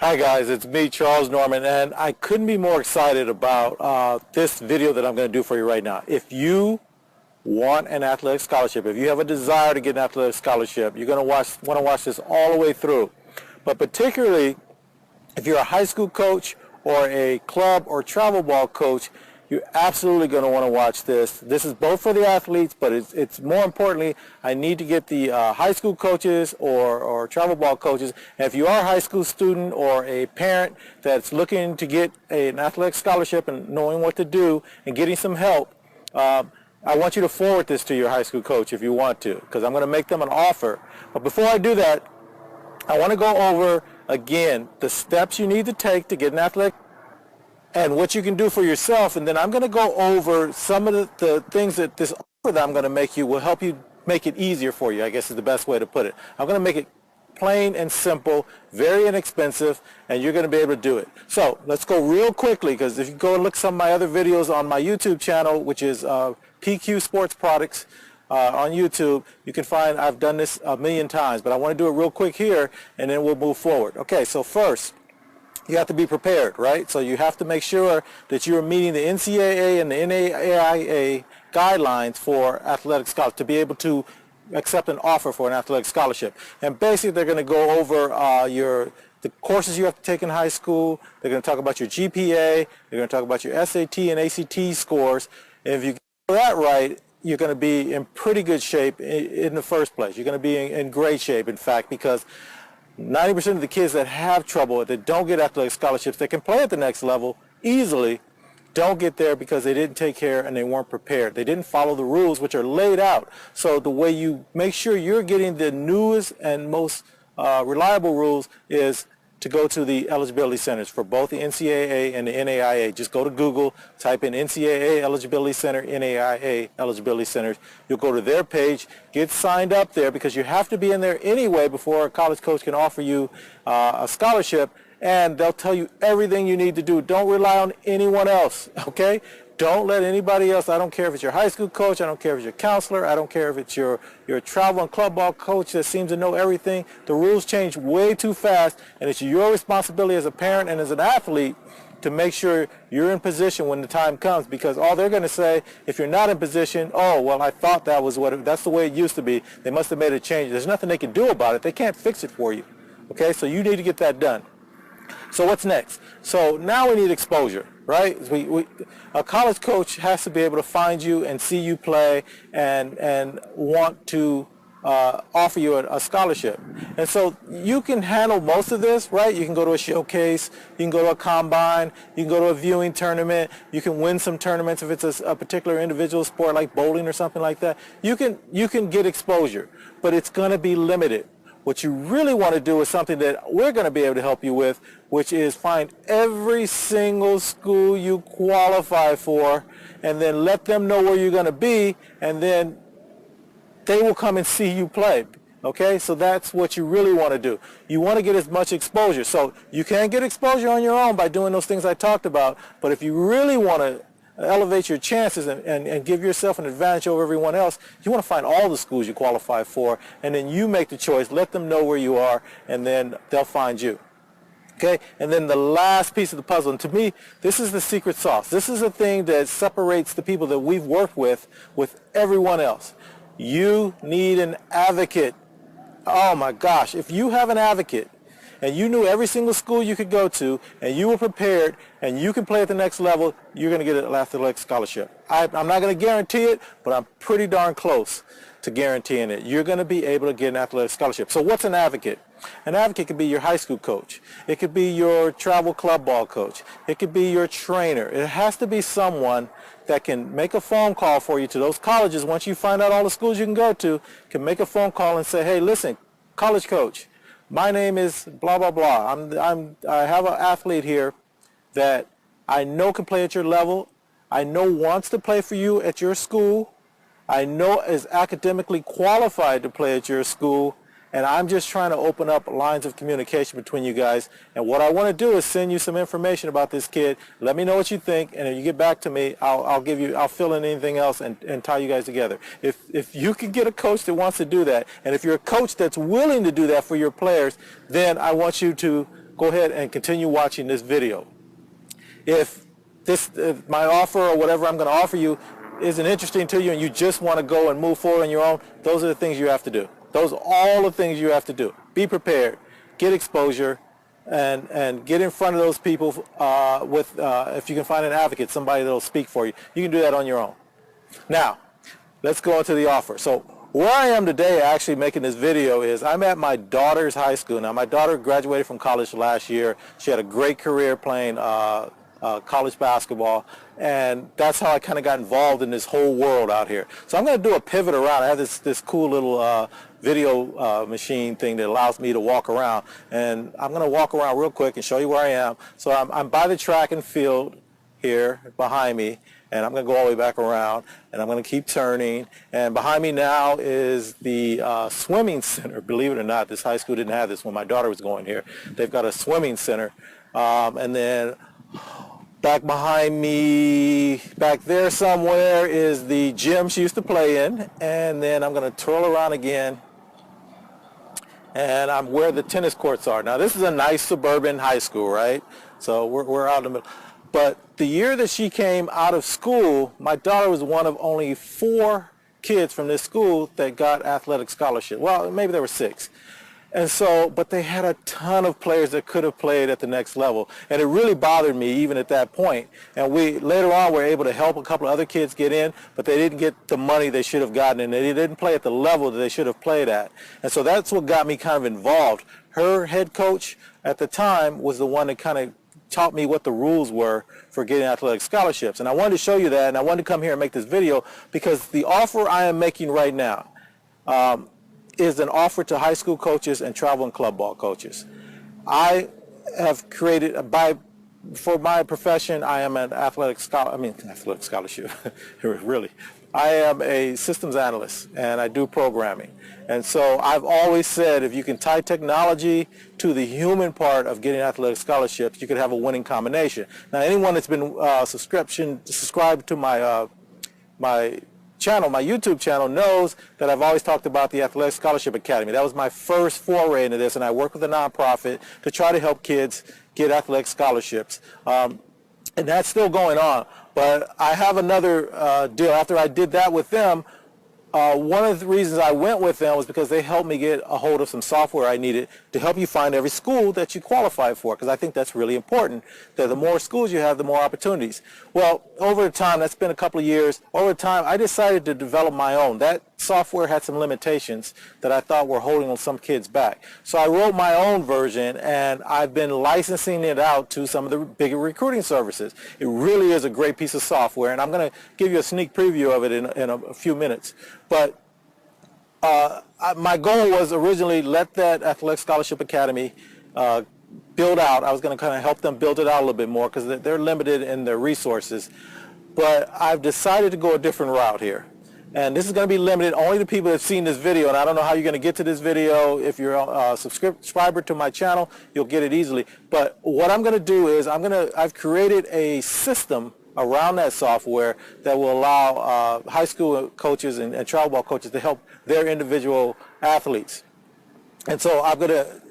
Hi guys, it's me, Charles Norman, and I couldn't be more excited about this video that I'm going to do for you right now. If you want an athletic scholarship, if you have a desire to get an athletic scholarship, you're going to want to watch this all the way through. But particularly if you're a high school coach or a club or travel ball coach, you're absolutely going to want to watch this. This is both for the athletes, but it's more importantly, I need to get the high school coaches or travel ball coaches. And if you are a high school student or a parent that's looking to get an athletic scholarship and knowing what to do and getting some help, I want you to forward this to your high school coach if you want to, because I'm going to make them an offer. But before I do that, I want to go over again the steps you need to take to get an athletic and what you can do for yourself, and then I'm going to go over some of the things that this offer that I'm going to make you will help you make it easier for you, I guess is the best way to put it. I'm going to make it plain and simple, very inexpensive, and you're going to be able to do it. So let's go real quickly, because if you go and look some of my other videos on my YouTube channel, which is PQ Sports Products on YouTube, you can find I've done this a million times, but I want to do it real quick here, and then we'll move forward. Okay, so first, you have to be prepared, right? So you have to make sure that you're meeting the NCAA and the NAIA guidelines for athletic scholarships to be able to accept an offer for an athletic scholarship. And basically they're going to go over the courses you have to take in high school. They're going to talk about your GPA. They're going to talk about your SAT and ACT scores. And if you get that right, you're going to be in pretty good shape in the first place. You're going to be in great shape, in fact, because 90% of the kids that have trouble, that don't get athletic scholarships, that can play at the next level easily, don't get there because they didn't take care and they weren't prepared. They didn't follow the rules which are laid out. So the way you make sure you're getting the newest and most reliable rules is to go to the eligibility centers for both the NCAA and the NAIA. Just go to Google, type in NCAA Eligibility Center, NAIA Eligibility Centers. You'll go to their page, get signed up there because you have to be in there anyway before a college coach can offer you a scholarship, and they'll tell you everything you need to do. Don't rely on anyone else, okay? Don't let anybody else, I don't care if it's your high school coach, I don't care if it's your counselor, I don't care if it's your travel and club ball coach that seems to know everything. The rules change way too fast, and it's your responsibility as a parent and as an athlete to make sure you're in position when the time comes, because all they're going to say, if you're not in position, oh, well, I thought that was that's the way it used to be. They must have made a change. There's nothing they can do about it. They can't fix it for you, okay? So you need to get that done. So what's next? So now we need exposure, right? A college coach has to be able to find you and see you play and want to offer you a scholarship. And so you can handle most of this, right? You can go to a showcase, you can go to a combine, you can go to a viewing tournament, you can win some tournaments if it's a particular individual sport like bowling or something like that. You can get exposure, but it's going to be limited. What you really want to do is something that we're going to be able to help you with, which is find every single school you qualify for and then let them know where you're going to be, and then they will come and see you play. Okay, so that's what you really want to do. You want to get as much exposure. So you can get exposure on your own by doing those things I talked about, but if you really want to elevate your chances and give yourself an advantage over everyone else, you want to find all the schools you qualify for, and then you make the choice, let them know where you are, and then they'll find you. Okay, and then the last piece of the puzzle, and to me, this is the secret sauce. This is the thing that separates the people that we've worked with everyone else. You need an advocate. Oh my gosh, if you have an advocate, and you knew every single school you could go to, and you were prepared, and you can play at the next level, you're going to get an athletic scholarship. I'm not going to guarantee it, but I'm pretty darn close to guaranteeing it. You're going to be able to get an athletic scholarship. So what's an advocate? An advocate could be your high school coach. It could be your travel club ball coach. It could be your trainer. It has to be someone that can make a phone call for you to those colleges. Once you find out all the schools you can go to, can make a phone call and say, hey, listen, college coach, my name is blah, blah, blah. I have an athlete here that I know can play at your level. I know wants to play for you at your school. I know is academically qualified to play at your school. And I'm just trying to open up lines of communication between you guys. And what I want to do is send you some information about this kid. Let me know what you think, and if you get back to me, I'll fill in anything else and tie you guys together. If you can get a coach that wants to do that, and if you're a coach that's willing to do that for your players, then I want you to go ahead and continue watching this video. If my offer or whatever I'm going to offer you isn't interesting to you and you just want to go and move forward on your own, those are the things you have to do. Those are all the things you have to do. Be prepared, get exposure, and get in front of those people if you can find an advocate, somebody that'll speak for you. You can do that on your own. Now, let's go into the offer. So where I am today actually making this video is I'm at my daughter's high school. Now, my daughter graduated from college last year. She had a great career playing college basketball, and that's how I kind of got involved in this whole world out here. So I'm going to do a pivot around. I have this cool little video machine thing that allows me to walk around, and I'm going to walk around real quick and show you where I am. So I'm by the track and field here behind me, and I'm going to go all the way back around, and I'm going to keep turning. And behind me now is the swimming center. Believe it or not, this high school didn't have this when my daughter was going here. They've got a swimming center, and then back behind me, back there somewhere, is the gym she used to play in. And then I'm going to twirl around again, and I'm where the tennis courts are. Now, this is a nice suburban high school, right? So we're out in the middle. But the year that she came out of school, my daughter was one of only 4 kids from this school that got athletic scholarship. Well, maybe there were 6. And so, but they had a ton of players that could have played at the next level. And it really bothered me even at that point. And we, later on, were able to help a couple of other kids get in, but they didn't get the money they should have gotten, and they didn't play at the level that they should have played at. And so that's what got me kind of involved. Her head coach at the time was the one that kind of taught me what the rules were for getting athletic scholarships. And I wanted to show you that, and I wanted to come here and make this video because the offer I am making right now is an offer to high school coaches and travel and club ball coaches. I have created, for my profession, I am an athletic scholarship, really. I am a systems analyst, and I do programming. And so I've always said if you can tie technology to the human part of getting athletic scholarships, you could have a winning combination. Now, anyone that's been subscribed to my channel, my YouTube channel, knows that I've always talked about the Athletic Scholarship Academy. That was my first foray into this, and I work with a nonprofit to try to help kids get athletic scholarships. And that's still going on. But I have another deal. After I did that with them, one of the reasons I went with them was because they helped me get a hold of some software I needed to help you find every school that you qualify for, because I think that's really important, that the more schools you have, the more opportunities. Well, over time, that's been a couple of years, over time I decided to develop my own. That software had some limitations that I thought were holding some kids back. So I wrote my own version, and I've been licensing it out to some of the bigger recruiting services. It really is a great piece of software, and I'm going to give you a sneak preview of it in a few minutes. But my goal was originally let that Athletic Scholarship Academy build out. I was going to kind of help them build it out a little bit more because they're limited in their resources. But I've decided to go a different route here. And this is going to be limited only to people that have seen this video. And I don't know how you're going to get to this video. If you're a subscriber to my channel, you'll get it easily. But what I'm going to do is I've created a system around that software that will allow high school coaches and travel ball coaches to help their individual athletes. And so I'm going to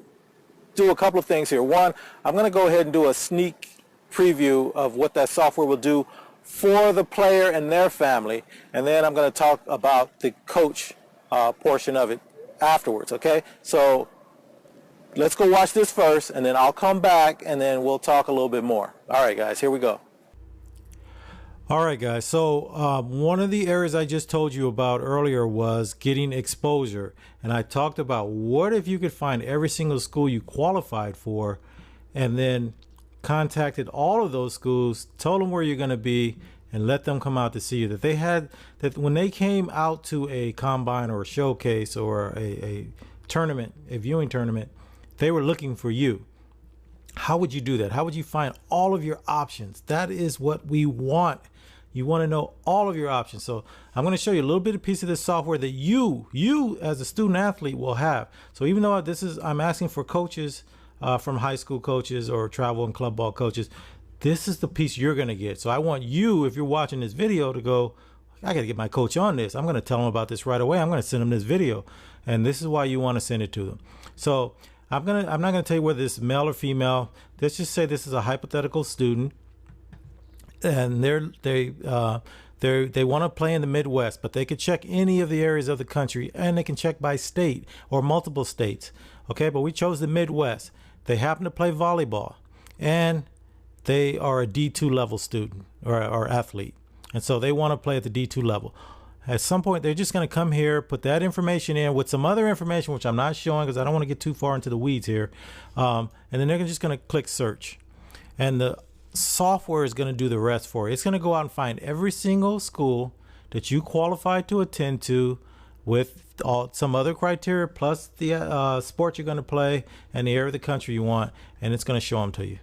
do a couple of things here. One, I'm going to go ahead and do a sneak preview of what that software will do for the player and their family, and then I'm going to talk about the coach portion of it afterwards, okay? So let's go watch this first, and then I'll come back, and then we'll talk a little bit more. All right, guys, here we go. All right, guys. So one of the areas I just told you about earlier was getting exposure. And I talked about what if you could find every single school you qualified for and then contacted all of those schools, told them where you're going to be, and let them come out to see you. That when they came out to a combine or a showcase or a tournament, a viewing tournament, they were looking for you. How would you do that? How would you find all of your options? That is what we want. You want to know all of your options. So I'm going to show you a little bit of piece of this software that you as a student athlete will have. So even though I'm asking for coaches from high school coaches or travel and club ball coaches, this is the piece you're going to get. So I want you, if you're watching this video, to go, I got to get my coach on this. I'm going to tell them about this right away. I'm going to send them this video. And this is why you want to send it to them. So I'm not gonna tell you whether it's male or female. Let's just say this is a hypothetical student, and they want to play in the Midwest, but they could check any of the areas of the country, and they can check by state or multiple states. Okay, but we chose the Midwest. They happen to play volleyball, and they are a D2 level student or athlete, and so they want to play at the D2 level. At some point, they're just going to come here, put that information in with some other information, which I'm not showing because I don't want to get too far into the weeds here. And then they're just going to click search. And the software is going to do the rest for you. It's going to go out and find every single school that you qualify to attend to with some other criteria, plus the sport you're going to play and the area of the country you want, and it's going to show them to you.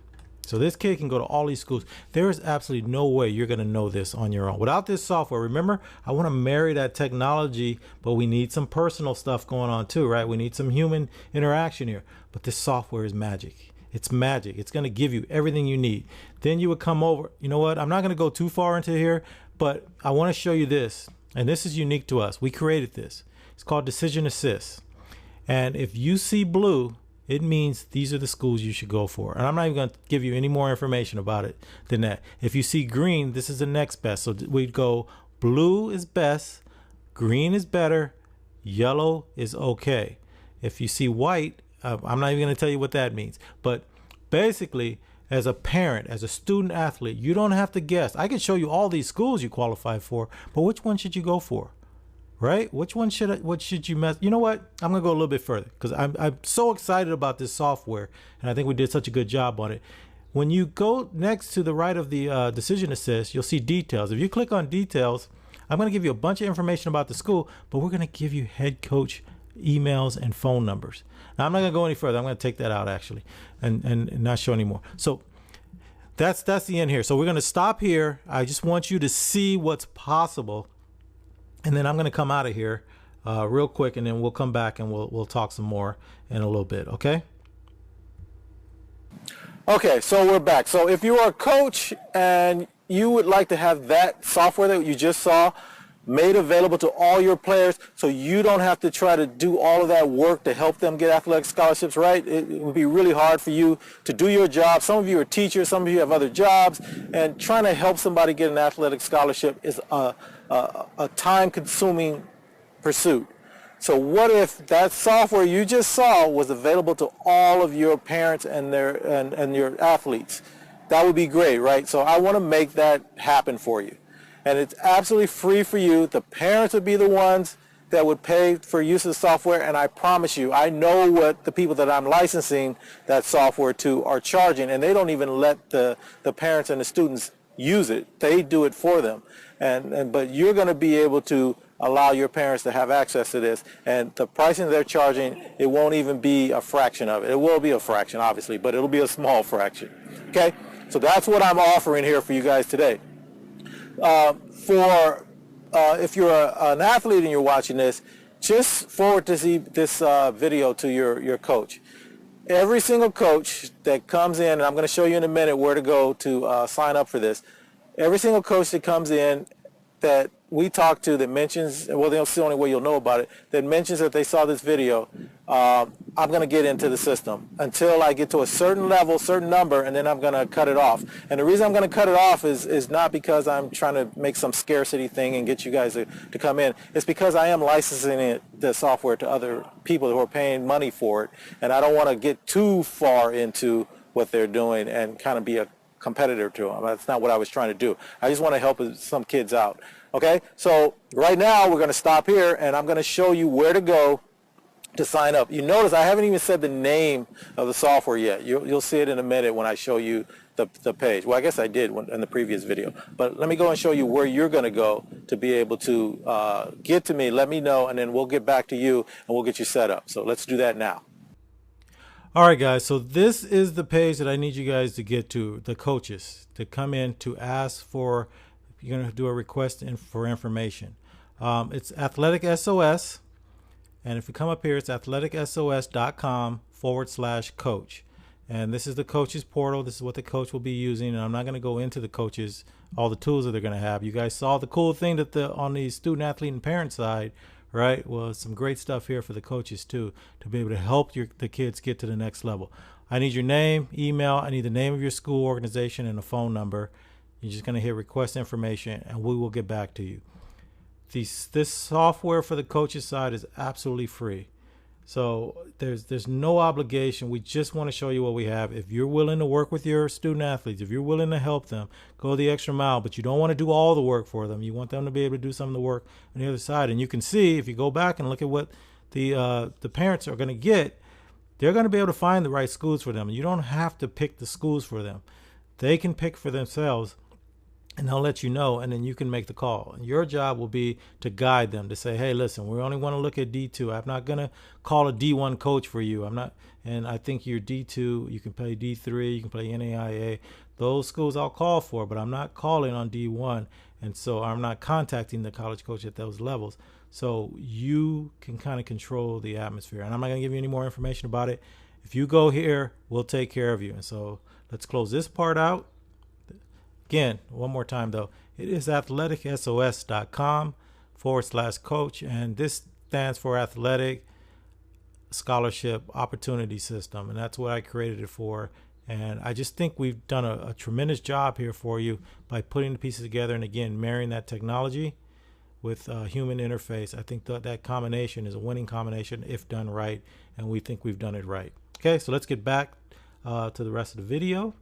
So this kid can go to all these schools. There is absolutely no way you're going to know this on your own. Without this software, remember, I want to marry that technology, but we need some personal stuff going on too, right? We need some human interaction here. But this software is magic. It's magic. It's going to give you everything you need. Then you would come over. You know what? I'm not going to go too far into here, but I want to show you this. And this is unique to us. We created this. It's called Decision Assist. And if you see blue, it means these are the schools you should go for. And I'm not even going to give you any more information about it than that. If you see green, this is the next best. So we'd go blue is best, green is better, yellow is okay. If you see white, I'm not even going to tell you what that means. But basically, as a parent, as a student athlete, you don't have to guess. I can show you all these schools you qualify for, but which one should you go for? Right? What should you mess? You know what? I'm going to go a little bit further because I'm so excited about this software, and I think we did such a good job on it. When you go next to the right of the Decision Assist, you'll see details. If you click on details, I'm going to give you a bunch of information about the school, but we're going to give you head coach emails and phone numbers. Now, I'm not going to go any further. I'm going to take that out, actually, and not show anymore. So that's the end here. So we're going to stop here. I just want you to see what's possible. And then I'm going to come out of here real quick, and then we'll come back and we'll talk some more in a little bit, okay? Okay, so we're back. So if you are a coach and you would like to have that software that you just saw made available to all your players so you don't have to try to do all of that work to help them get athletic scholarships, right? It would be really hard for you to do your job. Some of you are teachers, some of you have other jobs, and trying to help somebody get an athletic scholarship is a time-consuming pursuit. So what if that software you just saw was available to all of your parents and your athletes? That would be great, right? So I want to make that happen for you. And it's absolutely free for you. The parents would be the ones that would pay for use of the software, and I promise you, I know what the people that I'm licensing that software to are charging, and they don't even let the parents and the students use it. They do it for them. But you're going to be able to allow your parents to have access to this, and the pricing they're charging, it won't even be a fraction of it. It will be a fraction, obviously, but it'll be a small fraction. Okay? So that's what I'm offering here for you guys today. If you're an athlete and you're watching this, just forward this video to your coach. Every single coach that comes in, and I'm going to show you in a minute where to go to sign up for this. Every single coach that comes in that we talk to that mentions, well, that's the only way you'll know about it, that mentions that they saw this video, I'm going to get into the system until I get to a certain level, certain number, and then I'm going to cut it off. And the reason I'm going to cut it off is not because I'm trying to make some scarcity thing and get you guys to come in. It's because I am licensing the software to other people who are paying money for it, and I don't want to get too far into what they're doing and kind of be a competitor to them. That's not what I was trying to do. I just want to help some kids out. Okay, so right now we're going to stop here, and I'm going to show you where to go to sign up. You notice I haven't even said the name of the software yet. You'll see it in a minute when I show you the page. Well, I guess I did in the previous video, but let me go and show you where you're going to go to be able to get to me. Let me know, and then we'll get back to you, and we'll get you set up. So let's do that now. All right, guys, so this is the page that I need you guys to get to, the coaches, to come in to ask for, you're going to do a request for information. It's AthleticSOS, and if you come up here, it's AthleticSOS.com/coach. And this is the coaches portal. This is what the coach will be using, and I'm not going to go into the coaches, all the tools that they're going to have. You guys saw the cool thing that on the student, athlete, and parent side right? Well, some great stuff here for the coaches too, to be able to help the kids get to the next level. I need your name, email. I need the name of your school, organization, and a phone number. You're just going to hit request information, and we will get back to you. This software for the coaches side is absolutely free. So there's no obligation. We just want to show you what we have. If you're willing to work with your student athletes, if you're willing to help them, go the extra mile, but you don't want to do all the work for them. You want them to be able to do some of the work on the other side. And you can see, if you go back and look at what the parents are going to get, they're going to be able to find the right schools for them. And you don't have to pick the schools for them. They can pick for themselves, and they'll let you know, and then you can make the call. And your job will be to guide them, to say, hey, listen, we only want to look at D2. I'm not going to call a D1 coach for you. And I think you're D2, you can play D3, you can play NAIA. Those schools I'll call for, but I'm not calling on D1. And so I'm not contacting the college coach at those levels. So you can kind of control the atmosphere. And I'm not going to give you any more information about it. If you go here, we'll take care of you. And so let's close this part out. Again, one more time though, it is AthleticSOS.com/coach, and this stands for Athletic Scholarship Opportunity System, and that's what I created it for. And I just think we've done a tremendous job here for you by putting the pieces together, and again, marrying that technology with human interface. I think that combination is a winning combination if done right, and we think we've done it right. Okay, so let's get back to the rest of the video.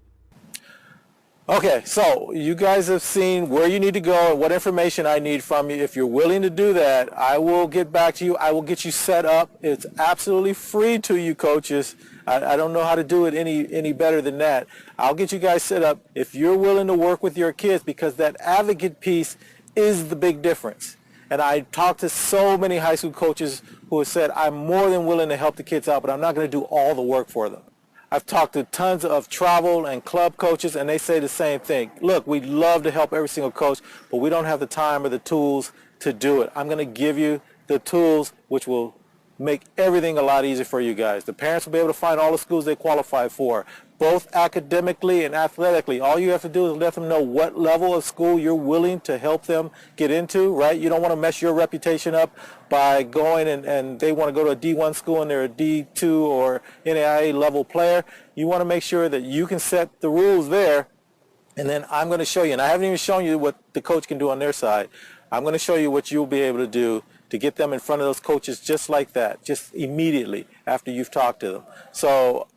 Okay, so you guys have seen where you need to go and what information I need from you. If you're willing to do that, I will get back to you. I will get you set up. It's absolutely free to you, coaches. I don't know how to do it any better than that. I'll get you guys set up if you're willing to work with your kids, because that advocate piece is the big difference. And I talked to so many high school coaches who have said, I'm more than willing to help the kids out, but I'm not going to do all the work for them. I've talked to tons of travel and club coaches, and they say the same thing. Look, we'd love to help every single coach, but we don't have the time or the tools to do it. I'm going to give you the tools which will make everything a lot easier for you guys. The parents will be able to find all the schools they qualify for, both academically and athletically. All you have to do is let them know what level of school you're willing to help them get into, right? You don't want to mess your reputation up by going and they want to go to a D1 school and they're a D2 or NAIA level player. You want to make sure that you can set the rules there, and then I'm going to show you, and I haven't even shown you what the coach can do on their side. I'm going to show you what you'll be able to do to get them in front of those coaches just like that, just immediately after you've talked to them. So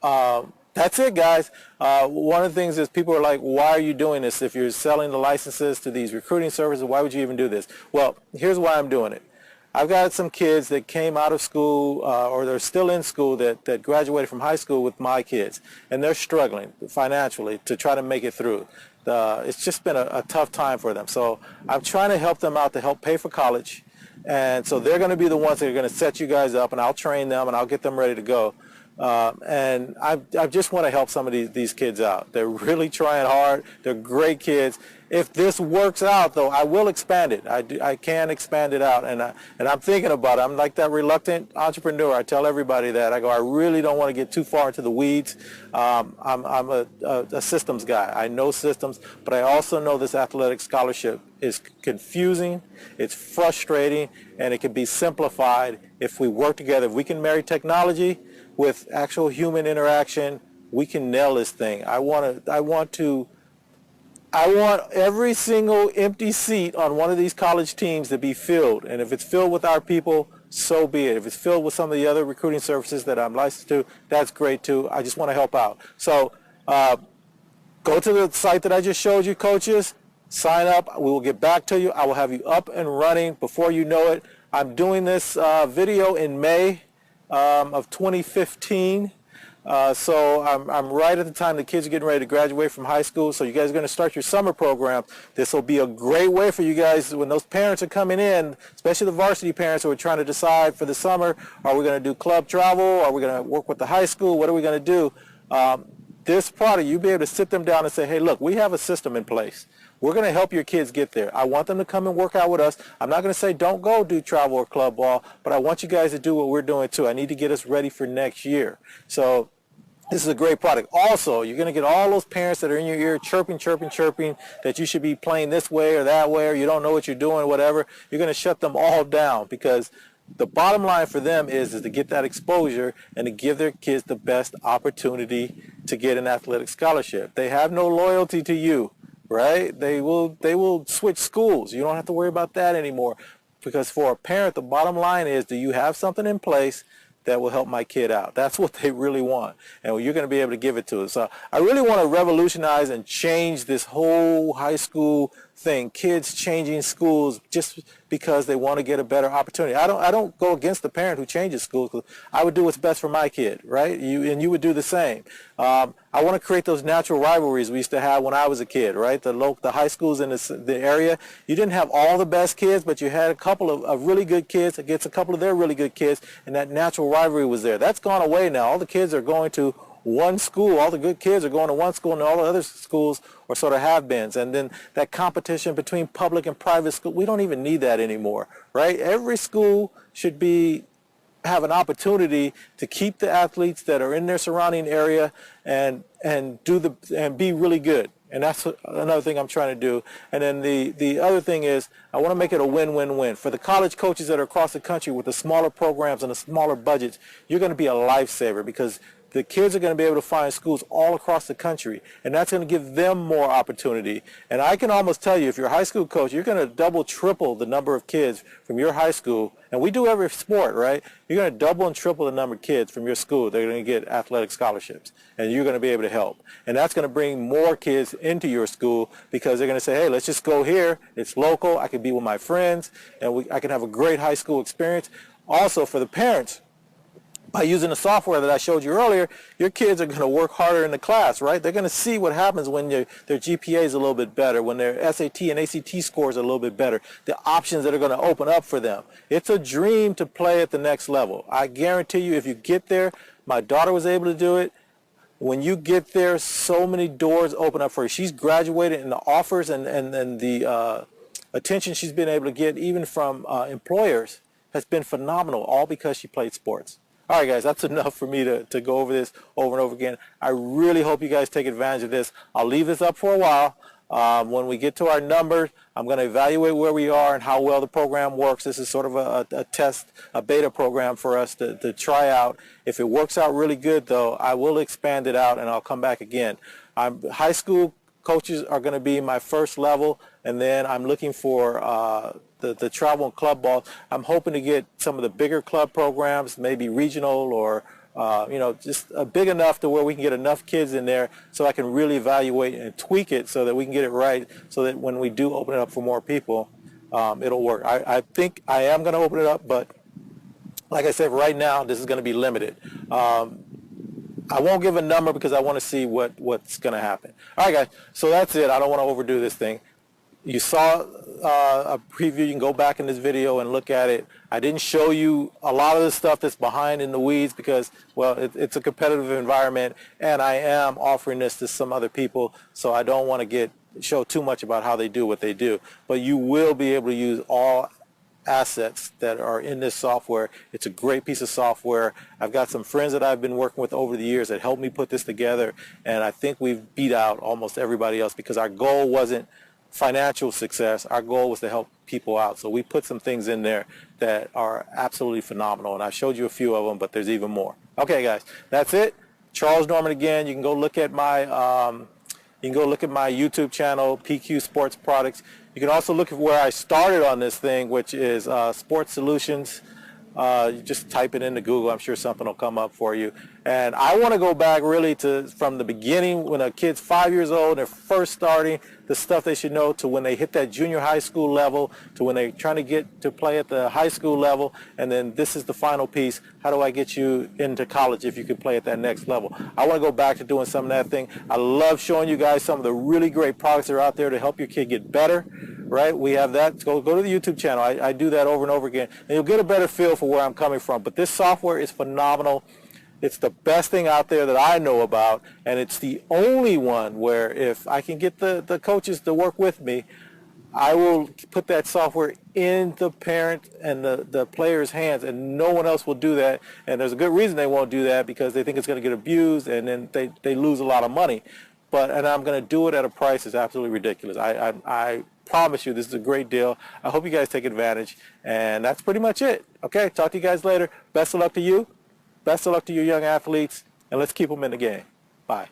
that's it, guys. One of the things is people are like, why are you doing this? If you're selling the licenses to these recruiting services, why would you even do this? Well, here's why I'm doing it. I've got some kids that came out of school or they're still in school that graduated from high school with my kids, and they're struggling financially to try to make it through. It's just been a tough time for them. So I'm trying to help them out to help pay for college. And so they're going to be the ones that are going to set you guys up, and I'll train them and I'll get them ready to go. And I just want to help some of these kids out. They're really trying hard. They're great kids. If this works out, though, I will expand it. I can expand it out, and I'm thinking about it. I'm like that reluctant entrepreneur. I tell everybody that. I go, I really don't want to get too far into the weeds. I'm a systems guy. I know systems, but I also know this athletic scholarship is confusing, it's frustrating, and it can be simplified if we work together. If we can marry technology with actual human interaction, we can nail this thing. I want every single empty seat on one of these college teams to be filled. And if it's filled with our people, so be it. If it's filled with some of the other recruiting services that I'm licensed to, that's great too. I just want to help out. So go to the site that I just showed you, coaches. Sign up. We will get back to you. I will have you up and running before you know it. I'm doing this video in May of 2015. So I'm right at the time the kids are getting ready to graduate from high school. So you guys are going to start your summer program. This will be a great way for you guys when those parents are coming in, especially the varsity parents who are trying to decide for the summer, are we going to do club travel? Are we going to work with the high school? What are we going to do? This product, you'll be able to sit them down and say, hey, look, we have a system in place. We're going to help your kids get there. I want them to come and work out with us. I'm not going to say don't go do travel or club ball, but I want you guys to do what we're doing too. I need to get us ready for next year. So this is a great product. Also, you're going to get all those parents that are in your ear chirping that you should be playing this way or that way, or you don't know what you're doing or whatever. You're going to shut them all down, because the bottom line for them is to get that exposure and to give their kids the best opportunity to get an athletic scholarship. They have no loyalty to you, right? They will switch schools. You don't have to worry about that anymore, because for a parent, the bottom line is, do you have something in place that will help my kid out? That's what they really want, and you're going to be able to give it to us. So I really want to revolutionize and change this whole high school thing. Kids changing schools just because they want to get a better opportunity. I don't go against the parent who changes schools, 'cause I would do what's best for my kid, right? You would do the same. I want to create those natural rivalries we used to have when I was a kid, right? The high schools in the area, you didn't have all the best kids, but you had a couple of really good kids against a couple of their really good kids, and that natural rivalry was there. That's gone away now. All the kids are going to one school. All the good kids are going to one school, and all the other schools are sort of have-beens. And then that competition between public and private school, we don't even need that anymore, right? Every school should have an opportunity to keep the athletes that are in their surrounding area and be really good. And that's another thing I'm trying to do. And then the other thing is, I want to make it a win-win-win. For the college coaches that are across the country with the smaller programs and the smaller budgets, you're going to be a lifesaver, because the kids are going to be able to find schools all across the country, and that's going to give them more opportunity. And I can almost tell you, if you're a high school coach, you're going to double, triple the number of kids from your high school. And we do every sport, right? You're going to double and triple the number of kids from your school. They're going to get athletic scholarships, and you're going to be able to help. And that's going to bring more kids into your school, because they're going to say, hey, let's just go here. It's local. I can be with my friends, and I can have a great high school experience. Also, for the parents, by using the software that I showed you earlier, your kids are going to work harder in the class, right? They're going to see what happens when their GPA is a little bit better, when their SAT and ACT scores are a little bit better, the options that are going to open up for them. It's a dream to play at the next level. I guarantee you, if you get there, my daughter was able to do it. When you get there, so many doors open up for her. She's graduated, and the offers and the attention she's been able to get, even from employers, has been phenomenal, all because she played sports. All right, guys, that's enough for me to go over this over and over again. I really hope you guys take advantage of this. I'll leave this up for a while. When we get to our numbers, I'm going to evaluate where we are and how well the program works. This is sort of a test, a beta program for us to try out. If it works out really good, though, I will expand it out, and I'll come back again. High school coaches are going to be my first level, and then I'm looking for the travel and club ball. I'm hoping to get some of the bigger club programs, maybe regional or just big enough to where we can get enough kids in there so I can really evaluate and tweak it so that we can get it right, so that when we do open it up for more people, it'll work. I think I am going to open it up, but like I said, right now this is going to be limited. I won't give a number because I want to see what's going to happen. All right, guys, so that's it. I don't want to overdo this thing. You saw a preview. You can go back in this video and look at it. I didn't show you a lot of the stuff that's behind in the weeds because, well, it's a competitive environment, and I am offering this to some other people, so I don't want to show too much about how they do what they do. But you will be able to use all assets that are in this software. It's a great piece of software. I've got some friends that I've been working with over the years that helped me put this together, and I think we've beat out almost everybody else because our goal wasn't financial success. Our goal was to help people out. So we put some things in there that are absolutely phenomenal, and I showed you a few of them, but there's even more. Okay, guys, that's it. Charles Norman again. You can go look at my YouTube channel, PQ Sports Products. You can also look at where I started on this thing, which is Sports Solutions. You just type it into Google. I'm sure something will come up for you. And I want to go back really from the beginning, when a kid's 5 years old, they're first starting, the stuff they should know, to when they hit that junior high school level, to when they're trying to get to play at the high school level, and then this is the final piece. How do I get you into college if you can play at that next level? I want to go back to doing some of that thing. I love showing you guys some of the really great products that are out there to help your kid get better, right? We have that. Go to the YouTube channel. I do that over and over again, and you'll get a better feel for where I'm coming from. But this software is phenomenal. It's the best thing out there that I know about, and it's the only one where if I can get the coaches to work with me, I will put that software in the parent and the player's hands, and no one else will do that. And there's a good reason they won't do that, because they think it's going to get abused, and then they lose a lot of money. And I'm going to do it at a price that's absolutely ridiculous. I promise you this is a great deal. I hope you guys take advantage. And that's pretty much it. Okay, talk to you guys later. Best of luck to you. Best of luck to your young athletes. And let's keep them in the game. Bye.